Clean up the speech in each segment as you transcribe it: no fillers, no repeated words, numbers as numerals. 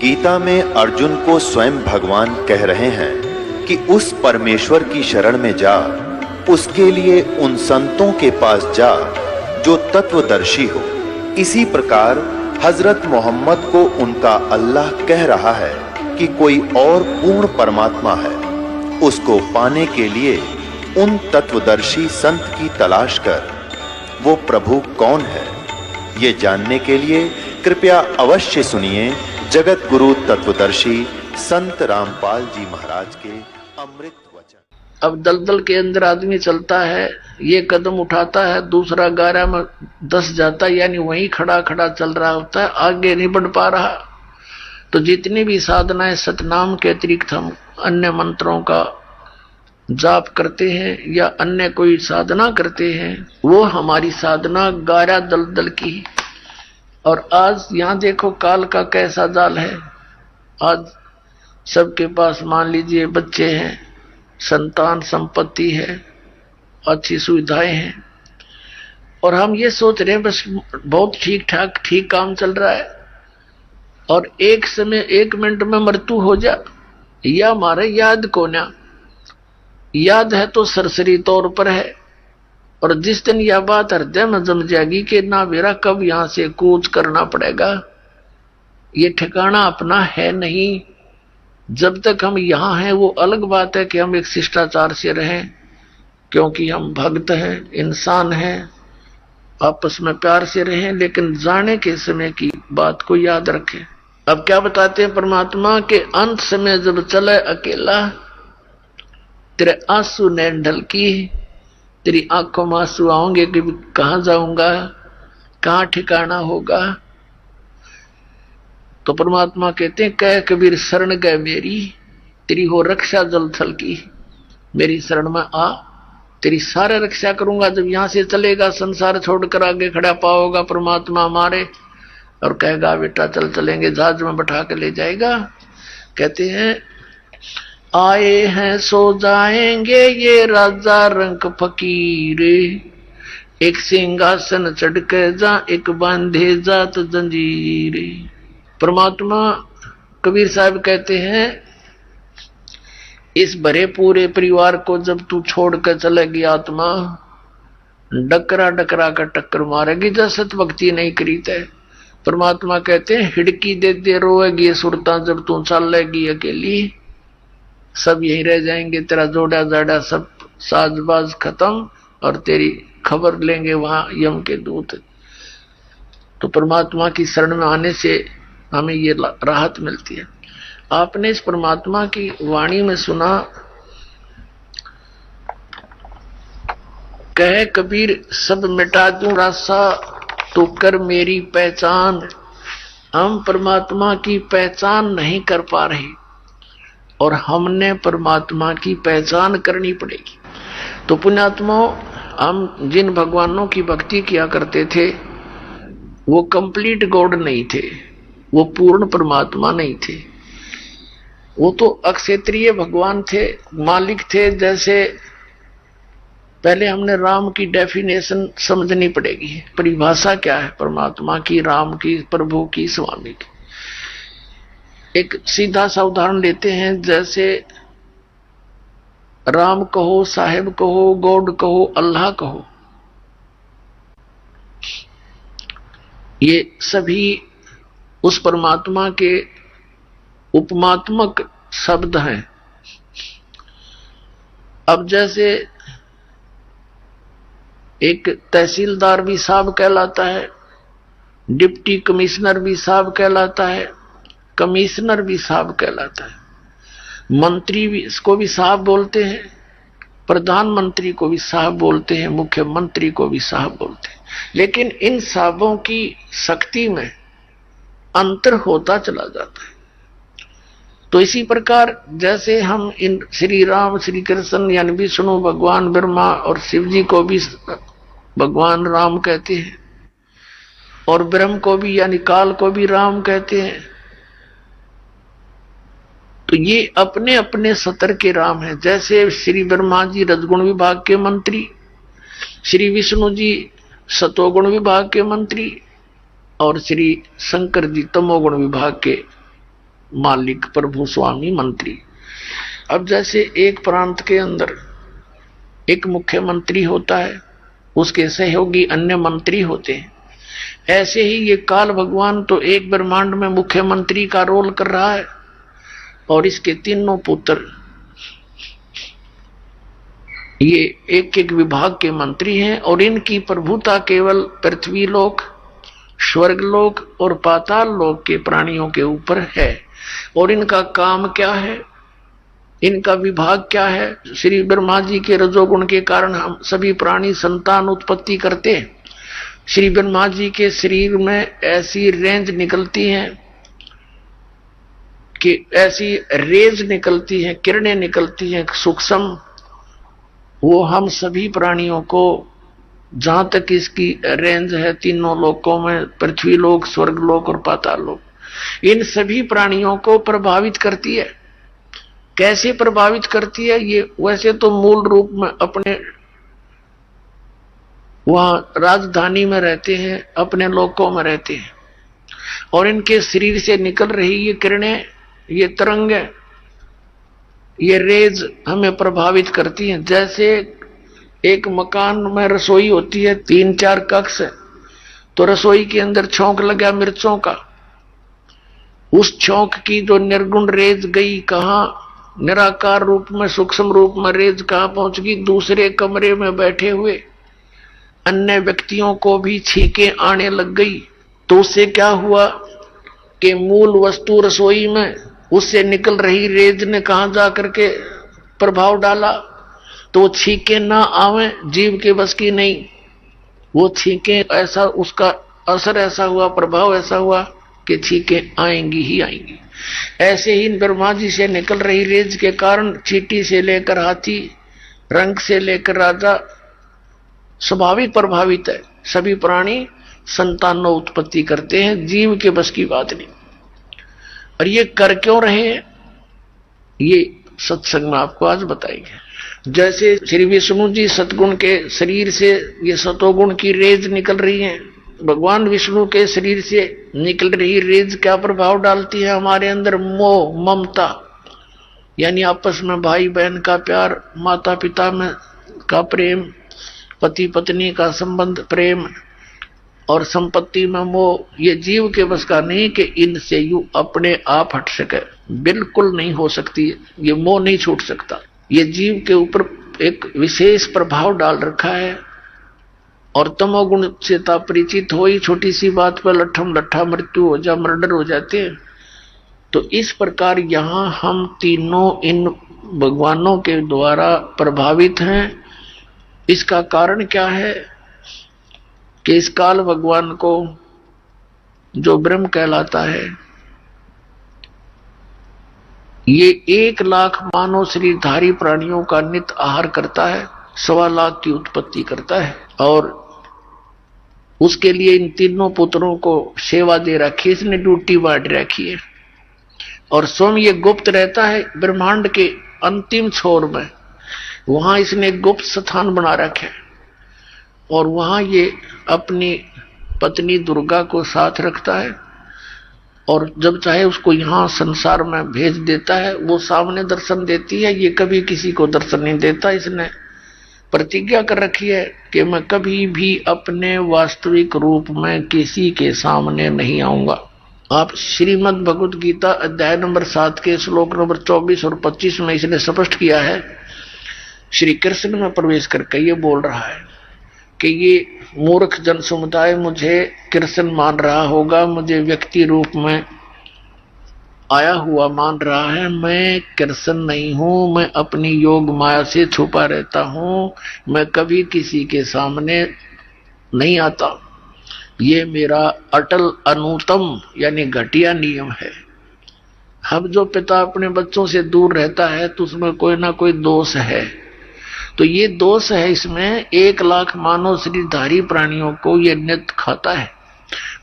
गीता में अर्जुन को स्वयं भगवान कह रहे हैं कि उस परमेश्वर की शरण में जा, उसके लिए उन संतों के पास जा जो तत्वदर्शी हो। इसी प्रकार हजरत मोहम्मद को उनका अल्लाह कह रहा है कि कोई और पूर्ण परमात्मा है। उसको पाने के लिए उन तत्वदर्शी संत की तलाश कर। वो प्रभु कौन है, ये जानने के लिए कृपया अवश्य सुनिए जगत गुरु तत्वदर्शी संत रामपाल जी महाराज के अमृत वचन। अब दलदल के अंदर आदमी चलता है, ये कदम उठाता है, दूसरा गारा में दस जाता है, यानी वहीं खड़ा खड़ा चल रहा होता है, आगे नहीं बढ़ पा रहा। तो जितनी भी साधनाएं सतनाम के अतिरिक्त हम अन्य मंत्रों का जाप करते हैं या अन्य कोई साधना करते हैं, वो हमारी साधना गारा दलदल की। और आज यहां देखो काल का कैसा जाल है। आज सबके पास मान लीजिए बच्चे हैं, संतान संपत्ति है, अच्छी सुविधाएं हैं, और हम ये सोच रहे हैं बस बहुत ठीक ठाक ठीक काम चल रहा है, और एक समय 1 मिनट में मृत्यु हो जा, या हमारे याद को ना याद है तो सरसरी तौर पर है। और जिस दिन यह बात हृदय में जम जाएगी कि ना मेरा कब यहां से कूच करना पड़ेगा, ये ठिकाना अपना है नहीं। जब तक हम यहां हैं वो अलग बात है कि हम एक शिष्टाचार से रहें, क्योंकि हम भक्त हैं, इंसान हैं, आपस में प्यार से रहें, लेकिन जाने के समय की बात को याद रखें। अब क्या बताते हैं परमात्मा के अंत समय जब चले अकेला, तेरे आंसू नैन ढलकी, तेरी आंखों में आंसू आओगे कि कहां जाऊंगा, कहां ठिकाना होगा। तो परमात्मा कहते हैं कह कबीर शरण गए मेरी, तेरी हो रक्षा जल थल की, मेरी शरण में आ, तेरी सारे रक्षा करूंगा। जब यहां से चलेगा संसार छोड़कर आगे खड़ा पाओगा परमात्मा हमारे, और कहेगा बेटा चल चलेंगे, जहाज में बैठा के ले जाएगा। कहते हैं आए हैं सो जाएंगे ये राजा रंग फकीर, एक सिंहासन चढ़ के जा एक बांधे जात जंजीर। परमात्मा कबीर साहब कहते हैं इस भरे पूरे परिवार को जब तू छोड़ कर चलेगी आत्मा, डकरा डकरा कर टक्कर मारेगी जब सत भक्ति नहीं करी थे। परमात्मा कहते हैं हिड़की दे दे रोएगी सुरता जब तू चलेगी अकेली, सब यहीं रह जाएंगे, तेरा जोड़ा जाड़ा सब साजबाज खत्म, और तेरी खबर लेंगे वहां यम के दूत। तो परमात्मा की शरण में आने से हमें ये राहत मिलती है। आपने इस परमात्मा की वाणी में सुना, कहे कबीर सब मिटा दूं रासा तो कर मेरी पहचान। हम परमात्मा की पहचान नहीं कर पा रहे, और हमने परमात्मा की पहचान करनी पड़ेगी। तो पुण्यात्माओं, हम जिन भगवानों की भक्ति किया करते थे वो कंप्लीट गॉड नहीं थे, वो पूर्ण परमात्मा नहीं थे, वो तो अक्षेत्रीय भगवान थे, मालिक थे। जैसे पहले हमने राम की डेफिनेशन समझनी पड़ेगी, परिभाषा क्या है परमात्मा की, राम की, प्रभु की, स्वामी की। एक सीधा सा उदाहरण लेते हैं, जैसे राम कहो, साहेब कहो, गॉड कहो, अल्लाह कहो, ये सभी उस परमात्मा के उपमात्मक शब्द हैं। अब जैसे एक तहसीलदार भी साहब कहलाता है, डिप्टी कमिश्नर भी साहब कहलाता है, कमिश्नर भी साहब कहलाता है, मंत्री भी इसको भी साहब बोलते हैं, प्रधानमंत्री को भी साहब बोलते हैं, मुख्यमंत्री को भी साहब बोलते हैं। लेकिन इन साहबों की शक्ति में अंतर होता चला जाता है। तो इसी प्रकार जैसे हम इन श्री राम, श्री कृष्ण यानी विष्णु भगवान, ब्रह्मा और शिव जी को भी भगवान राम कहते हैं, और ब्रह्म को भी यानी काल को भी राम कहते हैं। तो ये अपने अपने सतर के राम हैं। जैसे श्री ब्रह्मा जी रजगुण विभाग के मंत्री, श्री विष्णु जी सतोगुण विभाग के मंत्री, और श्री शंकर जी तमोगुण विभाग के मालिक, प्रभु, स्वामी, मंत्री। अब जैसे एक प्रांत के अंदर एक मुख्यमंत्री होता है, उसके सहयोगी अन्य मंत्री होते हैं, ऐसे ही ये काल भगवान तो एक ब्रह्मांड में मुख्यमंत्री का रोल कर रहा है और इसके तीनों पुत्र ये एक एक विभाग के मंत्री हैं और इनकी प्रभुता केवल पृथ्वी लोक, स्वर्ग लोक और पाताल लोक के प्राणियों के ऊपर है। और इनका काम क्या है, इनका विभाग क्या है? श्री ब्रह्मा जी के रजोगुण के कारण हम सभी प्राणी संतान उत्पत्ति करते हैं। श्री ब्रह्मा जी के शरीर में ऐसी रेंज निकलती हैं कि ऐसी रेज निकलती हैं, किरणें निकलती हैं सूक्ष्म, वो हम सभी प्राणियों को, जहां तक इसकी रेंज है तीनों लोकों में, पृथ्वी लोक, स्वर्ग लोक और पाताल लोक, इन सभी प्राणियों को प्रभावित करती है। कैसे प्रभावित करती है? ये वैसे तो मूल रूप में अपने वहां राजधानी में रहते हैं, अपने लोकों में रहते हैं, और इनके शरीर से निकल रही ये किरणें, ये तरंग, ये रेज हमें प्रभावित करती हैं। जैसे एक मकान में रसोई होती है, 3-4 कक्ष, तो रसोई के अंदर छौंक लगा मिर्चों का, उस छौंक की जो निर्गुण रेज गई कहां, निराकार रूप में, सूक्ष्म रूप में रेज कहां पहुंच गई? दूसरे कमरे में बैठे हुए अन्य व्यक्तियों को भी छींके आने लग गई। तो उससे क्या हुआ कि मूल वस्तु रसोई में उससे निकल रही रेज ने कहां जाकर के प्रभाव डाला? तो छींके ना आवे, जीव के बस की नहीं, वो छींके ऐसा, उसका असर ऐसा हुआ, प्रभाव ऐसा हुआ कि छींके आएंगी ही आएंगी। ऐसे ही ब्रह्मा जी से निकल रही रेज के कारण चींटी से लेकर हाथी, रंग से लेकर राजा स्वाभाविक प्रभावित है। सभी प्राणी संतानों उत्पत्ति करते हैं, जीव के बस की बात नहीं। और ये कर क्यों रहे हैं, ये सत्संग में आपको आज बताएंगे। जैसे श्री विष्णु जी सतगुण के शरीर से ये सतोगुण की रेज निकल रही है, भगवान विष्णु के शरीर से निकल रही रेज क्या प्रभाव डालती है हमारे अंदर? मोह, ममता, यानी आपस में भाई बहन का प्यार, माता पिता में का प्रेम, पति पत्नी का संबंध प्रेम, और संपत्ति में मोह। ये जीव के बस का नहीं कि इनसे यू अपने आप हट सके, बिल्कुल नहीं हो सकती, ये मोह नहीं छूट सकता। ये जीव के ऊपर एक विशेष प्रभाव डाल रखा है और तमोगुण से परिचित हो ही छोटी सी बात पर लट्ठम लट्ठा मृत्यु हो जा, मर्डर हो जाते हैं। तो इस प्रकार यहां हम तीनों इन भगवानों के द्वारा प्रभावित हैं। इसका कारण क्या है कि इस काल भगवान को जो ब्रह्म कहलाता है, ये 1 लाख मानव शरीरधारी प्राणियों का नित्य आहार करता है, 1.25 लाख की उत्पत्ति करता है, और उसके लिए इन तीनों पुत्रों को सेवा दे रखी है, इसने ड्यूटी बांट रखी है। और स्वयं ये गुप्त रहता है ब्रह्मांड के अंतिम छोर में, वहां इसने गुप्त स्थान बना रखा है, और वहां ये अपनी पत्नी दुर्गा को साथ रखता है, और जब चाहे उसको यहाँ संसार में भेज देता है, वो सामने दर्शन देती है। ये कभी किसी को दर्शन नहीं देता। इसने प्रतिज्ञा कर रखी है कि मैं कभी भी अपने वास्तविक रूप में किसी के सामने नहीं आऊंगा। आप श्रीमद् भगवद गीता अध्याय नंबर 7 के श्लोक नंबर 24 और 25 में इसने स्पष्ट किया है। श्री कृष्ण में प्रवेश करके ये बोल रहा है कि ये मूर्ख जन समुदाय मुझे कृष्ण मान रहा होगा, मुझे व्यक्ति रूप में आया हुआ मान रहा है। मैं कृष्ण नहीं हूं, मैं अपनी योग माया से छुपा रहता हूं, मैं कभी किसी के सामने नहीं आता। ये मेरा अटल अनुतम यानी घटिया नियम है। अब जो पिता अपने बच्चों से दूर रहता है तो उसमें कोई ना कोई दोष है। तो ये दोष है इसमें। 1 लाख मानव शरीरधारी प्राणियों को ये नित्य खाता है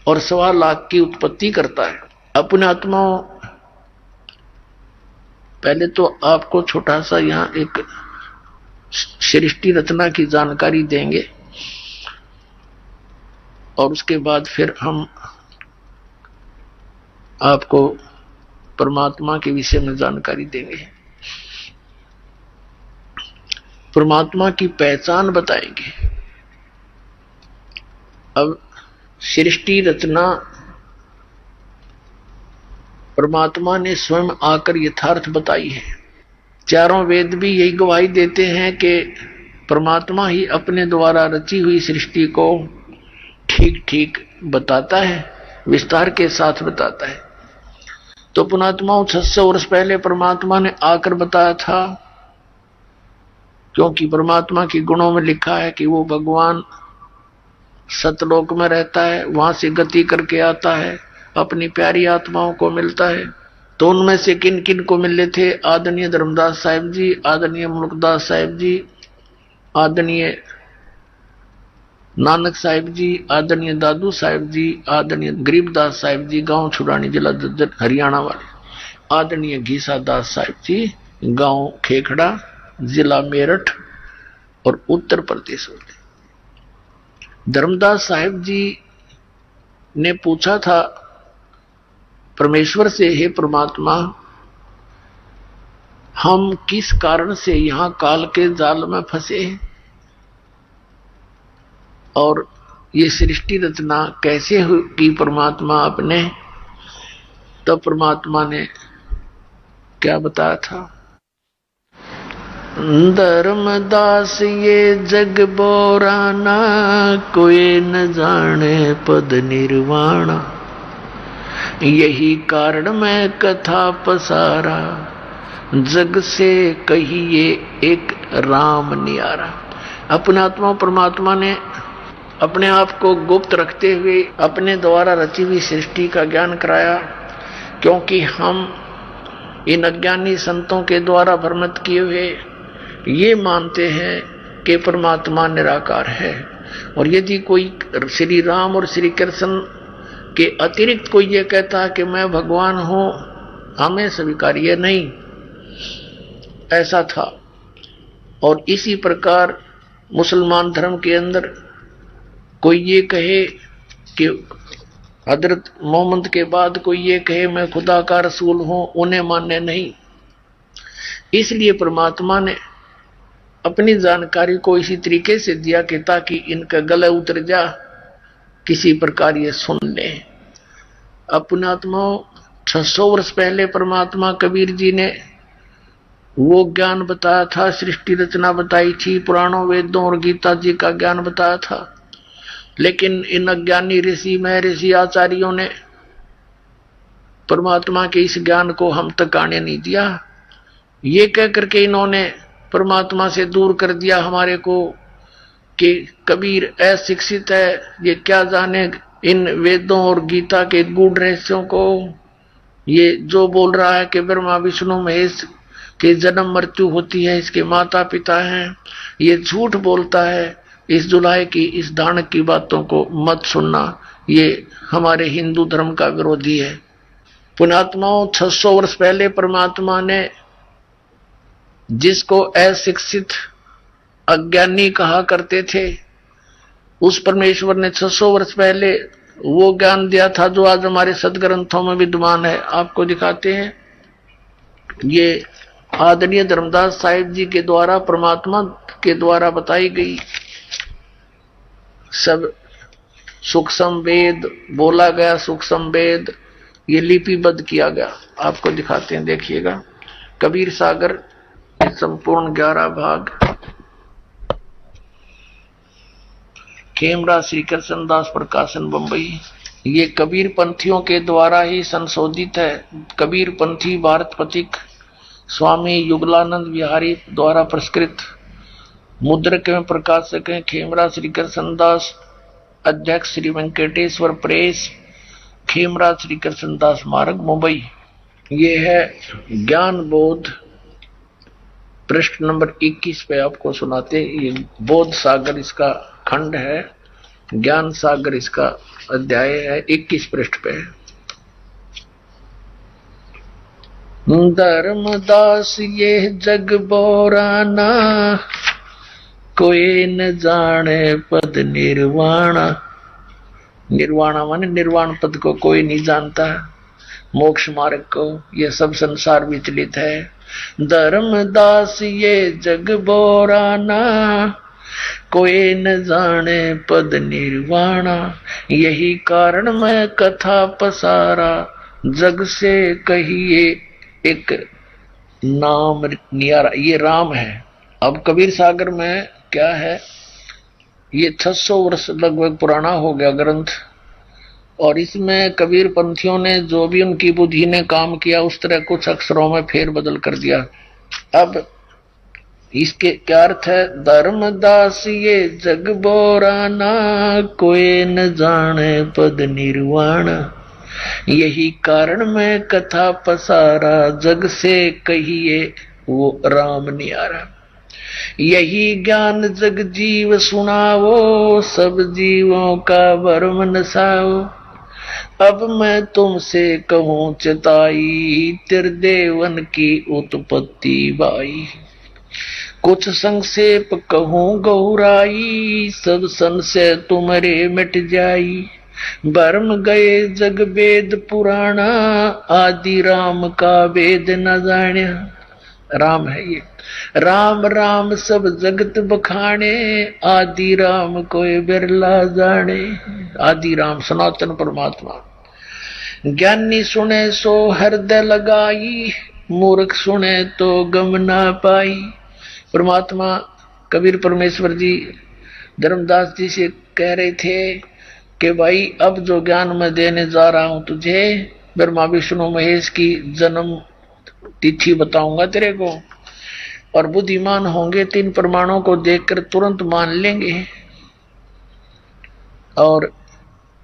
और 1.25 लाख की उत्पत्ति करता है। अपने आत्माओं, पहले तो आपको छोटा सा यहाँ एक सृष्टि रचना की जानकारी देंगे और उसके बाद फिर हम आपको परमात्मा के विषय में जानकारी देंगे, परमात्मा की पहचान बताएंगे। अब सृष्टि रचना परमात्मा ने स्वयं आकर यथार्थ बताई है। चारों वेद भी यही गवाही देते हैं कि परमात्मा ही अपने द्वारा रची हुई सृष्टि को ठीक ठीक बताता है, विस्तार के साथ बताता है। तो पुणात्माओं 600 वर्ष पहले परमात्मा ने आकर बताया था, क्योंकि परमात्मा के गुणों में लिखा है कि वो भगवान सतलोक में रहता है, वहां से गति करके आता है, अपनी प्यारी आत्माओं को मिलता है। तो उनमें से किन किन को मिले थे? आदरणीय धर्मदास साहिब जी, आदरणीय मुल्कदास साहिब जी, आदरणीय नानक साहिब जी, आदरणीय दादू साहिब जी, आदरणीय गरीबदास साहिब जी, गांव छुड़ानी, जिला जज्जर हरियाणा वाले, आदरणीय घीसा दास साहिब जी, गांव खेखड़ा, जिला मेरठ और उत्तर प्रदेश वाले। धर्मदास साहिब जी ने पूछा था परमेश्वर से, हे परमात्मा, हम किस कारण से यहां काल के जाल में फंसे हैं और ये सृष्टि रचना कैसे की परमात्मा आपने? तब परमात्मा ने क्या बताया था? धर्मदास ये जग बोराना, कोई न जाने पद निर्वाणा, यही कारण मैं कथा पसारा, जग से कहिए एक राम नियारा। अपने आत्मा परमात्मा ने अपने आप को गुप्त रखते हुए अपने द्वारा रची हुई सृष्टि का ज्ञान कराया, क्योंकि हम इन अज्ञानी संतों के द्वारा भ्रमित किए हुए ये मानते हैं कि परमात्मा निराकार है, और यदि कोई श्री राम और श्री कृष्ण के अतिरिक्त कोई ये कहता है कि मैं भगवान हूं, हमें स्वीकार्य नहीं। ऐसा था। और इसी प्रकार मुसलमान धर्म के अंदर कोई ये कहे कि हजरत मोहम्मद के बाद कोई ये कहे मैं खुदा का रसूल हूं, उन्हें मानने नहीं। इसलिए परमात्मा ने अपनी जानकारी को इसी तरीके से दिया कि ताकि इनका गला उतर जा, किसी प्रकार ये सुन ले। अपनात्मा 600 वर्ष पहले परमात्मा कबीर जी ने वो ज्ञान बताया था, सृष्टि रचना बताई थी, पुराणों वेदों और गीता जी का ज्ञान बताया था। लेकिन इन अज्ञानी ऋषि महर्षि आचार्यों ने परमात्मा के इस ज्ञान को हम तक आने नहीं दिया। ये कह करके इन्होंने परमात्मा से दूर कर दिया हमारे को कि कबीर अशिक्षित है, ये क्या जाने इन वेदों और गीता के गूढ़ रहस्यों को। ये जो बोल रहा है कि ब्रह्मा विष्णु महेश के जन्म मृत्यु होती है, इसके माता पिता हैं, ये झूठ बोलता है। इस जुलाई की इस दानक की बातों को मत सुनना, ये हमारे हिंदू धर्म का विरोधी है। पुणात्माओं 600 वर्ष पहले परमात्मा ने जिसको अशिक्षित अज्ञानी कहा करते थे, उस परमेश्वर ने 600 वर्ष पहले वो ज्ञान दिया था जो आज हमारे सदग्रंथों में विद्यमान है। आपको दिखाते हैं, ये आदरणीय धर्मदास साहिब जी के द्वारा परमात्मा के द्वारा बताई गई सब सूक्ष्म वेद बोला गया, सूक्ष्म वेद ये लिपिबद्ध किया गया। आपको दिखाते हैं, देखिएगा। कबीर सागर संपूर्ण 11 भाग, खेमरा श्री कृष्ण दास प्रकाशन बंबई। ये कबीर पंथियों के द्वारा ही संशोधित है। कबीर पंथी भारत पथिक स्वामी युगलानंद विहारी द्वारा प्रस्कृत। मुद्रक में प्रकाशक हैं खेमरा श्री कृष्ण दास, अध्यक्ष श्री वेंकटेश्वर प्रेस, खेमरा श्री कृष्ण दास मार्ग मुंबई। ये है ज्ञान बोध, पृष्ठ नंबर 21 पे आपको सुनाते। ये बोध सागर इसका खंड है, ज्ञान सागर इसका अध्याय है, 21 पृष्ठ पे। धर्मदास ये जग बोराना, कोई न जाने पद निर्वाणा। निर्वाणा माने निर्वाण पद को कोई नहीं जानता। मोक्ष मार्ग को, ये सब संसार विचलित है। धर्मदास ये जग बोराना, कोई न जाने पद निर्वाणा। यही कारण मैं कथा पसारा, जग से कहिए एक नाम नियारा। ये राम है। अब कबीर सागर में क्या है, ये 600 वर्ष लगभग पुराना हो गया ग्रंथ, और इसमें कबीर पंथियों ने जो भी उनकी बुद्धि ने काम किया उस तरह कुछ अक्षरों में फेर बदल कर दिया। अब इसके क्या अर्थ है, धर्मदास ये जग बोराना, कोई न जाने पद निर्वाण। यही कारण मैं कथा पसारा, जग से कहिए वो राम नियारा। यही ज्ञान जग जीव सुनावो, सब जीवों का भरम नसाओ। अब मैं तुमसे कहूँ चिताई, त्रिदेवन की उत्पत्ति बाई। कुछ संक्षेप कहूँ गौराई, सब संशय तुम्हारे मिट जाई। भरम गए जग वेद पुराना, आदि राम का वेद न जाने। राम है ये, राम राम सब जगत बखाने, आदि राम कोई बिरला जाने। आदि राम सनातन परमात्मा। ज्ञानी सुने सो हृदय लगाई, मूर्ख सुने तो गम ना पाई। परमात्मा कबीर परमेश्वर जी धर्मदास जी से कह रहे थे कि भाई अब जो ज्ञान मैं देने जा रहा हूं तुझे, ब्रह्मा विष्णु महेश की जन्म तिथि बताऊंगा तेरे को, और बुद्धिमान होंगे तीन प्रमाणों को देखकर तुरंत मान लेंगे, और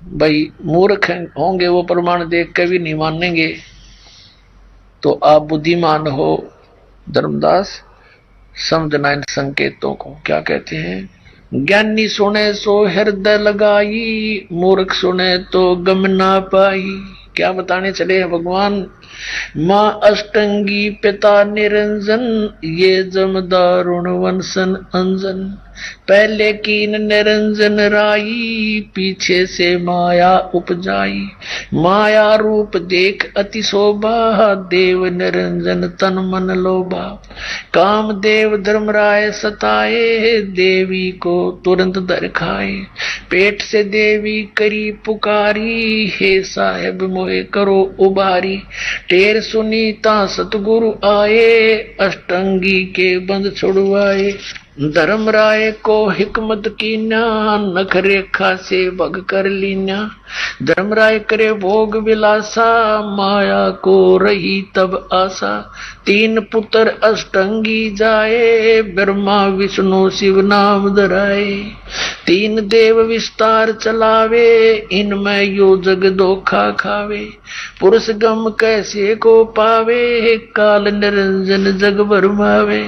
भाई मूर्ख होंगे वो प्रमाण देख के भी नहीं मानेंगे। तो आप बुद्धिमान हो धर्मदास, समझना इन संकेतों को। क्या कहते हैं, ज्ञानी सुने सो हृदय लगाई, मूर्ख सुने तो गम ना पाई। क्या बताने चले हैं भगवान, माँ अष्टंगी पिता निरंजन, ये जमदारुण वंशन अंजन। पहले कीन निरंजन राई, पीछे से माया उपजाई। माया रूप देख अति शोभा, देव निरंजन तन मन लोभा। काम देव धर्मराय सताए, देवी को तुरंत दर खाए। पेट से देवी करी पुकारी, हे साहेब मोहे करो उबारी। टेर सुनीता सतगुरु आए, अष्टंगी के बंद छुड़वाए। धर्मराय को हिकमत कीना, नख रेखा से भग कर लीना। धर्मराय करे भोग विलासा, माया को रही तब आशा। तीन पुत्र अष्टंगी जाए, ब्रह्मा विष्णु शिव नाम धराए। तीन देव विस्तार चलावे, इनमें यो जग धोखा खावे। पुरुष गम कैसे को पावे, काल निरंजन जग भरमावे।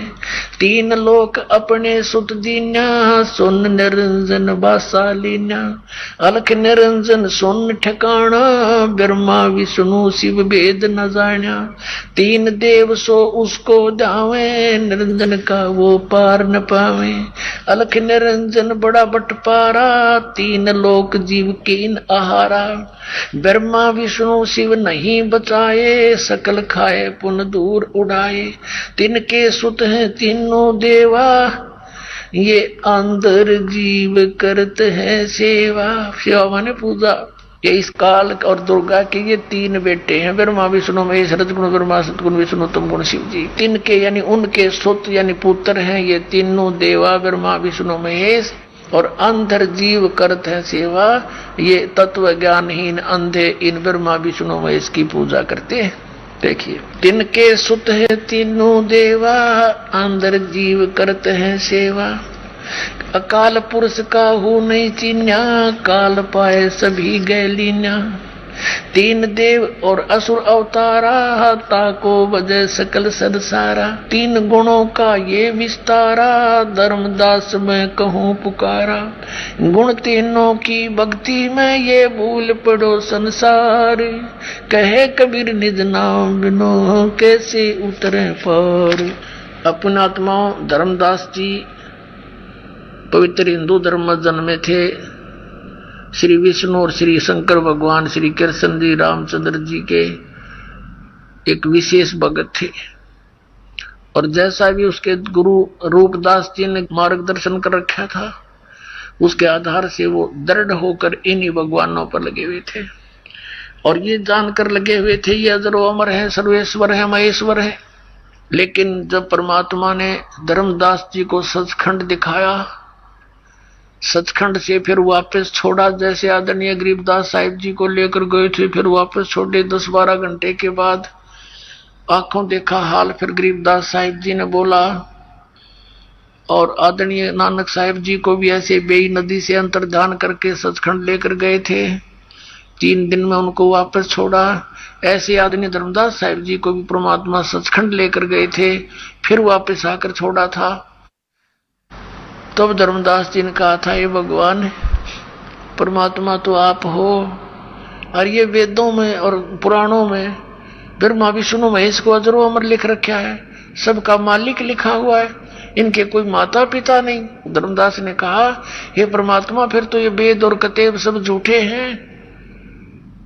तीन लोक अपने सुत दीना, सुन निरंजन बासा लीना। अलख निरंजन सुन ठिकाना, ब्रह्मा विष्णु शिव भेद न जाना। तीन देव सो उसको धावे, निरंजन का वो पार न पावे। अलख निरंजन बड़ा बटपारा, तीन लोक जीव कीन आहारा। ब्रह्मा विष्णु शिव नहीं बचाए, सकल खाए पुन दूर उड़ाए। तिनके सुत हैं तीनों देवा, ये अंदर जीव करते हैं सेवा। सेवा माने पूजा। ये इस काल और दुर्गा के ये तीन बेटे हैं, ब्रह्मा विष्णु महेश। रजगुण ब्रह्मा, सतगुण विष्णु, तमगुण शिव जी। तिनके यानी उनके सुत यानी पुत्र हैं ये तीनों देवा, ब्रह्मा विष्णु महेश। और अंधर जीव करते हैं सेवा, ये तत्व ज्ञानहीन अंधे इन ब्रह्मा विष्णु महेश की पूजा करते हैं। देखिए, तिनके सुत है तीनों देवा, अंदर जीव करते हैं सेवा। अकाल पुरुष का हो नहीं चिन्हा, काल पाए सभी गए लीना। तीन देव और असुर अवतारा, ताको वजह सकल संसारा। तीन गुणों का ये विस्तारा, धर्मदास मैं कहूँ पुकारा। गुण तीनों की भक्ति में ये भूल पड़ो संसार। कहे कबीर निज नाम बिनो कैसे उतरे पार। अपने आत्माओं धर्मदास जी पवित्र हिंदू धर्म में जन्मे थे। श्री विष्णु और श्री शंकर भगवान श्री कृष्ण जी रामचंद्र जी के एक विशेष भगत थे, और जैसा भी उसके गुरु रूपदास जी ने मार्गदर्शन कर रखा था, उसके आधार से वो दृढ़ होकर इन्हीं भगवानों पर लगे हुए थे, और ये जानकर लगे हुए थे ये अजरो अमर है, सर्वेश्वर है, महेश्वर है। लेकिन जब परमात्मा ने धर्मदास जी को सचखंड दिखाया, सचखंड से फिर वापस छोड़ा, जैसे आदरणीय गरीबदास साहिब जी को लेकर गए थे, फिर वापस छोड़े। 10-12 घंटे के बाद आंखों देखा हाल, फिर गरीबदास साहिब जी ने बोला, और आदरणीय नानक साहिब जी को भी ऐसे बेई नदी से अंतर्ध्यान करके सचखंड लेकर गए थे। 3 दिन में उनको वापस छोड़ा। ऐसे आदरणीय धर्मदास साहिब जी को भी परमात्मा सचखंड लेकर गए थे, फिर वापस आकर छोड़ा था। तब धर्मदास जी ने कहा था, ये भगवान परमात्मा तो आप हो, और ये वेदों में और पुराणों में ब्रह्मा विष्णु महेश को अजरो अमर लिख रखा है, सबका मालिक लिखा हुआ है, इनके कोई माता पिता नहीं। धर्मदास ने कहा, हे परमात्मा फिर तो ये वेद और कतेब सब झूठे हैं,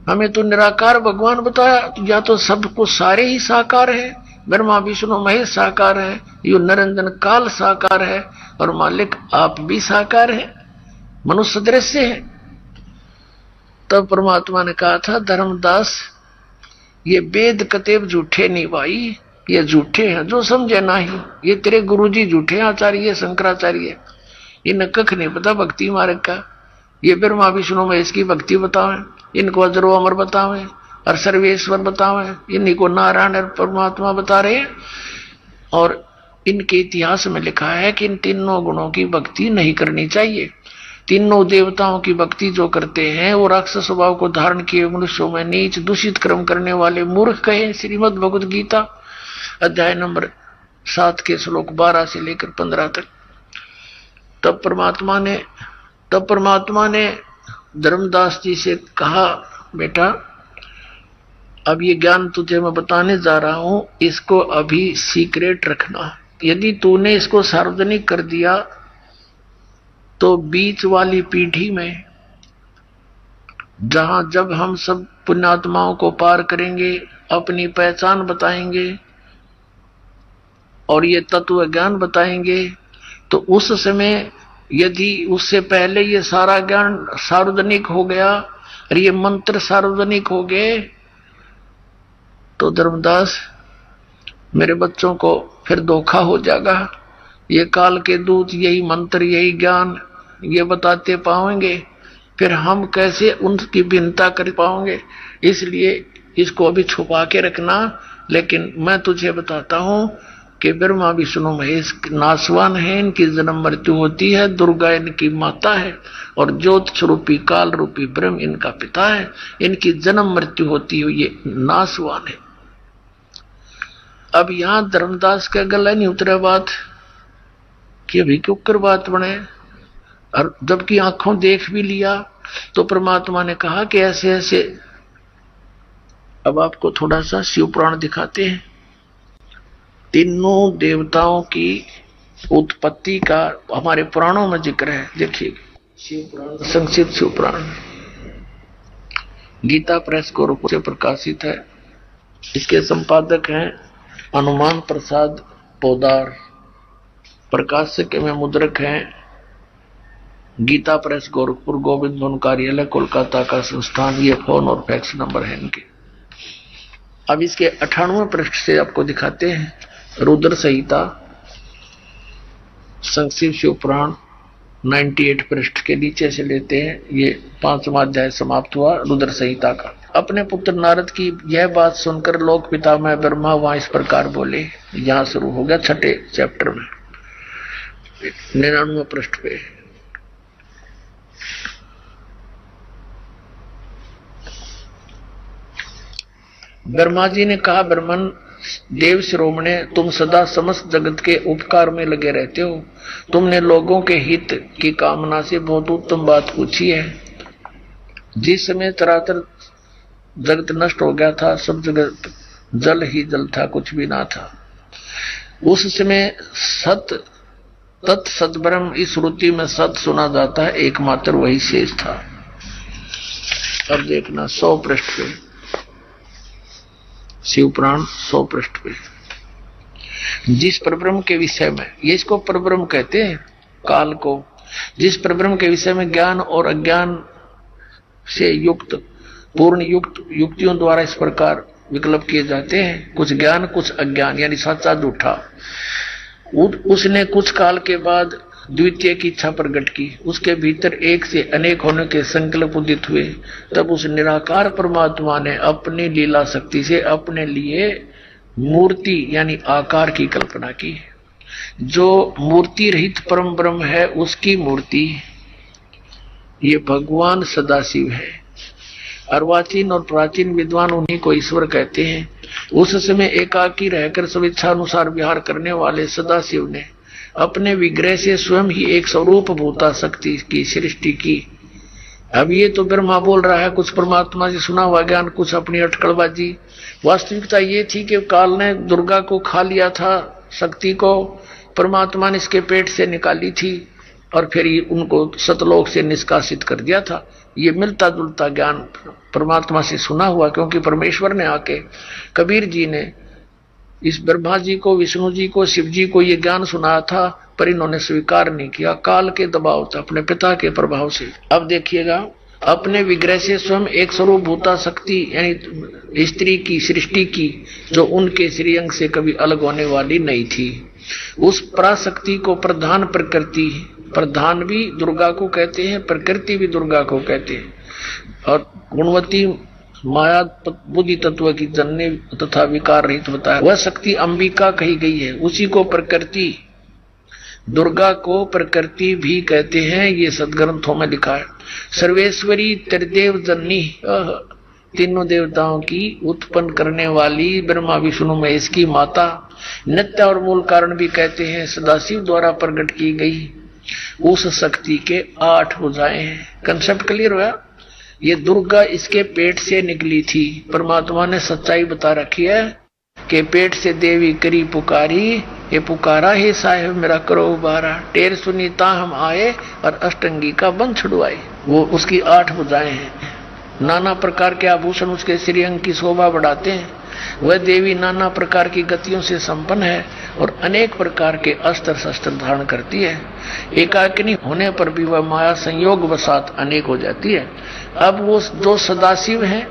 हमें तो निराकार भगवान बताया, या तो सब कुछ सारे ही साकार है, ब्रह्मा विष्णु महेश साकार है, यो निरंजन काल साकार है, और मालिक आप भी साकार है, मनुष्य दृश्य है। तब परमात्मा ने कहा था, धर्मदास ये वेद कतेब झूठे नहीं भाई, ये झूठे हैं जो समझे नहीं, ये तेरे गुरुजी झूठे आचार्य शंकराचार्य, इन्हें कख नहीं पता भक्ति मार्ग का। ये ब्रह्मा विष्णु महेश की भक्ति बतावे, इनको अजरो अमर बतावे और सर्वेश्वर बतावे, इन्हीं को नारायण और परमात्मा बता रहे हैं। और इनके इतिहास में लिखा है कि इन तीनों गुणों की भक्ति नहीं करनी चाहिए। तीनों देवताओं की भक्ति जो करते हैं वो राक्षस स्वभाव को धारण किए मनुष्यों में नीच दूषित कर्म करने वाले मूर्ख कहे। श्रीमद् भगवद गीता अध्याय नंबर 7 के श्लोक 12 से लेकर 15 तक। तब परमात्मा ने धर्मदास जी से कहा, बेटा अब ये ज्ञान तुझे मैं बताने जा रहा हूं, इसको अभी सीक्रेट रखना। यदि तूने इसको सार्वजनिक कर दिया तो बीच वाली पीढ़ी में, जहां जब हम सब पुण्यात्माओं को पार करेंगे, अपनी पहचान बताएंगे और ये तत्व ज्ञान बताएंगे, तो उस समय यदि उससे पहले ये सारा ज्ञान सार्वजनिक हो गया और ये मंत्र सार्वजनिक हो गए, तो धर्मदास मेरे बच्चों को फिर धोखा हो जाएगा। ये काल के दूत यही मंत्र यही ज्ञान ये बताते पाएंगे, फिर हम कैसे उनकी भिन्नता कर पाएंगे। इसलिए इसको अभी छुपा के रखना। लेकिन मैं तुझे बताता हूं कि ब्रह्मा विष्णु महेश नासवान है, इनकी जन्म मृत्यु होती है, दुर्गा इनकी माता है और ज्योत स्वरूपी काल रूपी ब्रह्म इनका पिता है, इनकी जन्म मृत्यु होती है, ये नासवान है। अब यहां धर्मदास का गला नहीं उतरा बात कि अभी क्यों कर बात बने, और जबकि आंखों देख भी लिया तो परमात्मा ने कहा कि ऐसे ऐसे। अब आपको थोड़ा सा शिव पुराण दिखाते हैं। तीनों देवताओं की उत्पत्ति का हमारे पुराणों में जिक्र है। देखिए शिव पुराण, संक्षिप्त शिव पुराण गीता प्रेस गोरखपुर से प्रकाशित है। इसके संपादक हैं हनुमान प्रसाद पोदार, प्रकाशक में मुद्रक हैं गीता प्रेस गोरखपुर, गोविंद भवन कार्यालय कोलकाता का संस्थान। ये फोन और फैक्स नंबर है इनके। अब इसके 98वें पृष्ठ से आपको दिखाते हैं रुद्र संहिता संक्षिप्त शिव पुराण 98 पृष्ठ के नीचे से लेते हैं। ये 5वां अध्याय समाप्त हुआ रुद्र संहिता का। अपने पुत्र नारद की यह बात सुनकर लोक पितामह ब्रह्मा वहां इस प्रकार बोले। यहां शुरू हो गया 6ठे चैप्टर में 99वें पृष्ठ पे। ब्रह्मा जी ने कहा, ब्रह्मन देव शिरोमणे, तुम सदा समस्त जगत के उपकार में लगे रहते हो। तुमने लोगों के हित की कामना से बहुत उत्तम बात पूछी है। जिस समय चराचर जगत नष्ट हो गया था, सब जगत जल ही जल था, कुछ भी ना था। उस समय सत तत् सद्ब्रह्म इस श्रुति में सत सुना जाता है, एकमात्र वही शेष था। अब देखना 100 पृष्ठ पे शिव पुराण 100 पृष्ठ पे। जिस परब्रह्म के विषय में, ये इसको परब्रह्म कहते हैं काल को, जिस परब्रह्म के विषय में ज्ञान और अज्ञान से युक्त पूर्ण युक्त युक्तियों द्वारा इस प्रकार विकल्प किए जाते हैं, कुछ ज्ञान कुछ अज्ञान, यानी सच्चा झूठा। उसने कुछ काल के बाद द्वितीय की इच्छा प्रकट की, उसके भीतर एक से अनेक होने के संकल्प उदित हुए। तब उस निराकार परमात्मा ने अपनी लीला शक्ति से अपने लिए मूर्ति यानी आकार की कल्पना की। जो मूर्ति रहित परम ब्रह्म है उसकी मूर्ति ये भगवान सदाशिव है। अर्वाचीन और प्राचीन विद्वान उन्हीं को ईश्वर कहते हैं। उस समय एकाकी रहकर स्वेच्छा अनुसार विहार करने वाले सदाशिव ने अपने विग्रह से स्वयं ही एक स्वरूप भूता शक्ति की सृष्टि की। अब ये तो ब्रह्मा बोल रहा है, कुछ परमात्मा से सुना हुआ ज्ञान, कुछ अपनी अटकलबाजी। वास्तविकता ये थी कि काल ने दुर्गा को खा लिया था, शक्ति को परमात्मा ने इसके पेट से निकाली थी और फिर उनको सतलोक से निष्कासित कर दिया था। ये मिलता जुलता ज्ञान परमात्मा से सुना हुआ, क्योंकि परमेश्वर ने आके कबीर जी ने इस ब्रह्मा जी को, विष्णु जी को, शिव जी को ये ज्ञान सुनाया था, पर इन्होंने स्वीकार नहीं किया, काल के दबाव था, अपने पिता के प्रभाव से। अब देखिएगा, अपने विग्रह से स्वयं एक स्वरूप भूता शक्ति यानी स्त्री की सृष्टि की, जो उनके श्रीअंग से कभी अलग होने वाली नहीं थी। उस पराशक्ति को प्रधान प्रकृति, प्रधान भी दुर्गा को कहते हैं, प्रकृति भी दुर्गा को कहते हैं, और गुणवती माया बुद्धि तत्व की जननी तथा विकार रहित बताया, वह शक्ति अंबिका कही गई है। उसी को प्रकृति, दुर्गा को प्रकृति भी कहते हैं, ये सदग्रंथों में लिखा है। सर्वेश्वरी त्रिदेव जननी, तीनों देवताओं की उत्पन्न करने वाली ब्रह्मा विष्णु महेश की माता, नित्य और मूल कारण भी कहते हैं। सदाशिव द्वारा प्रकट की गई उस शक्ति के 8 भुजाएं हैं। कंसेप्ट क्लियर हुआ? ये दुर्गा इसके पेट से निकली थी। परमात्मा ने सच्चाई बता रखी है कि पेट से देवी करी पुकारी, ये पुकारा है साहेब मेरा करो उबारा, टेर सुनीता हम आए और अष्टंगी का बंध छुड़वाए। वो उसकी 8 भुजाएं हैं। नाना प्रकार के आभूषण उसके श्रीअंग की शोभा बढ़ाते हैं। वह देवी नाना प्रकार की गतियों से संपन्न है और अनेक प्रकार के अस्त्र शस्त्र धारण करती है। एकाकिनी होने पर भी वह माया संयोग वसात अनेक हो जाती है। अब वो जो सदाशिव है,